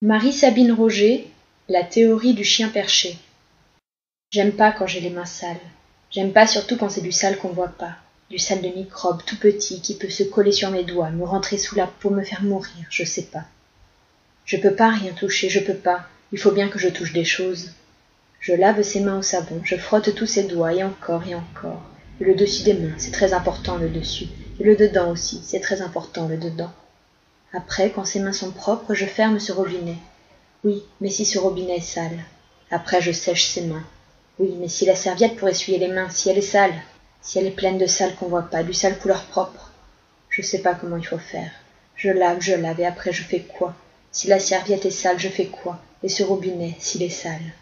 Marie-Sabine Roger, la théorie du chien perché. J'aime pas quand j'ai les mains sales. J'aime pas surtout quand c'est du sale qu'on voit pas. Du sale de microbe tout petit qui peut se coller sur mes doigts, me rentrer sous la peau, me faire mourir, je sais pas. Je peux pas rien toucher, je peux pas. Il faut bien que je touche des choses. Je lave ses mains au savon, je frotte tous ses doigts, et encore, et encore. Et le dessus des mains, c'est très important le dessus. Et le dedans aussi, c'est très important le dedans. Après, quand ses mains sont propres, je ferme ce robinet. Oui, mais si ce robinet est sale. Après, je sèche ses mains. Oui, mais si la serviette pour essuyer les mains, si elle est sale, si elle est pleine de sale qu'on voit pas, du sale couleur propre. Je sais pas comment il faut faire. Je lave, et après je fais quoi? Si la serviette est sale, je fais quoi? Et ce robinet, s'il est sale?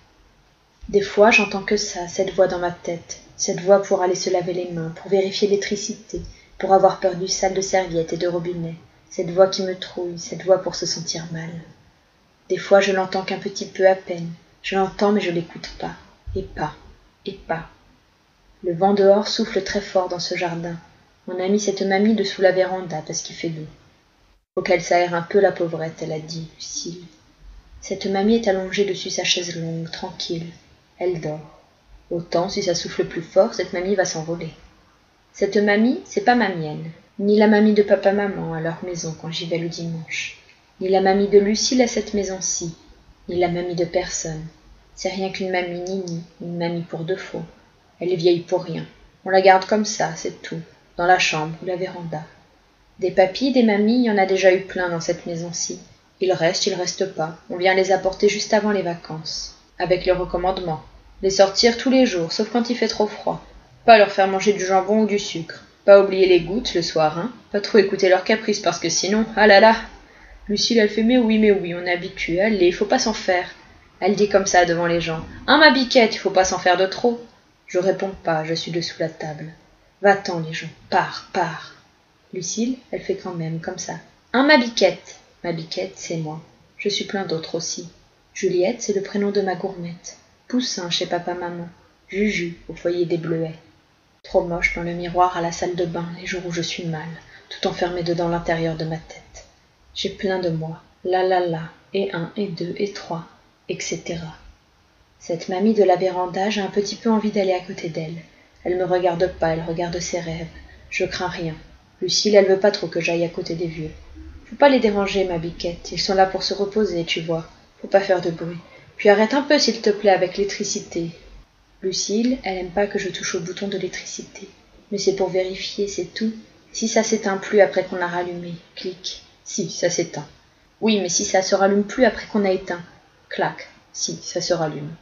Des fois, j'entends que ça, cette voix dans ma tête. Cette voix pour aller se laver les mains, pour vérifier l'électricité, pour avoir peur du sale de serviette et de robinet. Cette voix qui me trouille, cette voix pour se sentir mal. Des fois, je l'entends qu'un petit peu à peine. Je l'entends, mais je l'écoute pas. Et pas. Et pas. Le vent dehors souffle très fort dans ce jardin. On a mis cette mamie dessous la véranda parce qu'il fait doux. Faut qu'elle s'aère un peu, la pauvrette, elle a dit, Lucille. Cette mamie est allongée dessus sa chaise longue, tranquille. Elle dort. Autant, si ça souffle plus fort, cette mamie va s'envoler. Cette mamie, c'est pas ma mienne, ni la mamie de papa-maman à leur maison quand j'y vais le dimanche, ni la mamie de Lucille à cette maison-ci, ni la mamie de personne. C'est rien qu'une mamie nini, une mamie pour de faux. Elle est vieille pour rien. On la garde comme ça, c'est tout, dans la chambre ou la véranda. Des papis, des mamies, il y en a déjà eu plein dans cette maison-ci. Ils restent pas. On vient les apporter juste avant les vacances, avec le recommandement. Les sortir tous les jours, sauf quand il fait trop froid. Pas leur faire manger du jambon ou du sucre. Pas oublier les gouttes le soir, hein. Pas trop écouter leurs caprices parce que sinon, ah là là. Lucille, elle fait mais oui, on est habitué. Allez, faut pas s'en faire. Elle dit comme ça devant les gens. Hein, ma biquette, il faut pas s'en faire de trop. Je réponds pas, je suis dessous la table. Va-t'en, les gens, pars. Lucille, elle fait quand même comme ça. Hein, ma biquette. Ma biquette, c'est moi. Je suis plein d'autres aussi. Juliette, c'est le prénom de ma gourmette. Poussin chez papa-maman. Juju, au foyer des Bleuets. Trop moche dans le miroir à la salle de bain, les jours où je suis mal, tout enfermé dedans l'intérieur de ma tête. J'ai plein de moi, là, et 1, et 2, et 3, etc. Cette mamie de la véranda, j'ai un petit peu envie d'aller à côté d'elle. Elle me regarde pas, elle regarde ses rêves. Je crains rien. Lucille, elle veut pas trop que j'aille à côté des vieux. Faut pas les déranger, ma biquette, ils sont là pour se reposer, tu vois. Faut pas faire de bruit. Puis arrête un peu, s'il te plaît, avec l'électricité. Lucille, elle aime pas que je touche au bouton de l'électricité. Mais c'est pour vérifier, c'est tout. Si ça s'éteint plus après qu'on a rallumé, clic. Si, ça s'éteint. Oui, mais si ça se rallume plus après qu'on a éteint, clac. Si, ça se rallume.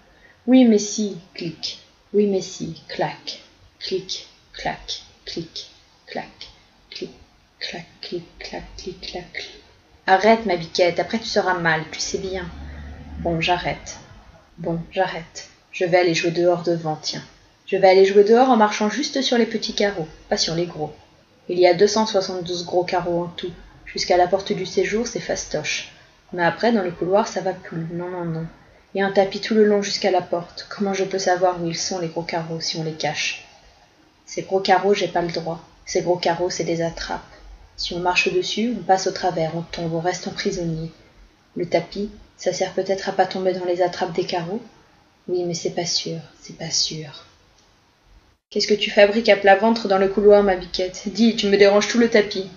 Oui, mais si, clic. Oui, mais si, clac. Clic, clac, clic, clac, clic, clac, clic, clac, clic, clac, clic. Arrête, ma biquette, après tu seras mal, tu sais bien. Bon, j'arrête. Je vais aller jouer dehors devant, tiens. Je vais aller jouer dehors en marchant juste sur les petits carreaux, pas sur les gros. Il y a 272 gros carreaux en tout. Jusqu'à la porte du séjour, c'est fastoche. Mais après, dans le couloir, ça va plus. Non. Il y a un tapis tout le long jusqu'à la porte. Comment je peux savoir où ils sont, les gros carreaux, si on les cache? Ces gros carreaux, j'ai pas le droit. Ces gros carreaux, c'est des attrapes. Si on marche dessus, on passe au travers, on tombe, on reste emprisonné. Le tapis, ça sert peut-être à pas tomber dans les attrapes des carreaux? Oui, mais c'est pas sûr. Qu'est-ce que tu fabriques à plat ventre dans le couloir, ma biquette? Dis, tu me déranges tout le tapis.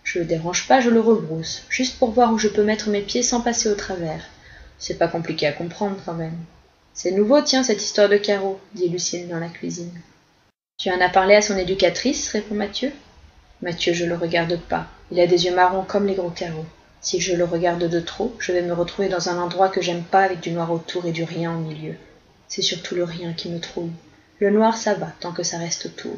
Je le dérange pas, je le rebrousse, juste pour voir où je peux mettre mes pieds sans passer au travers. C'est pas compliqué à comprendre, quand même. C'est nouveau, tiens, cette histoire de carreaux, dit Lucille dans la cuisine. Tu en as parlé à son éducatrice, répond Mathieu. Mathieu, je le regarde pas. Il a des yeux marrons comme les gros carreaux. Si je le regarde de trop, je vais me retrouver dans un endroit que j'aime pas avec du noir autour et du rien au milieu. C'est surtout le rien qui me trouille. Le noir, ça va, tant que ça reste autour.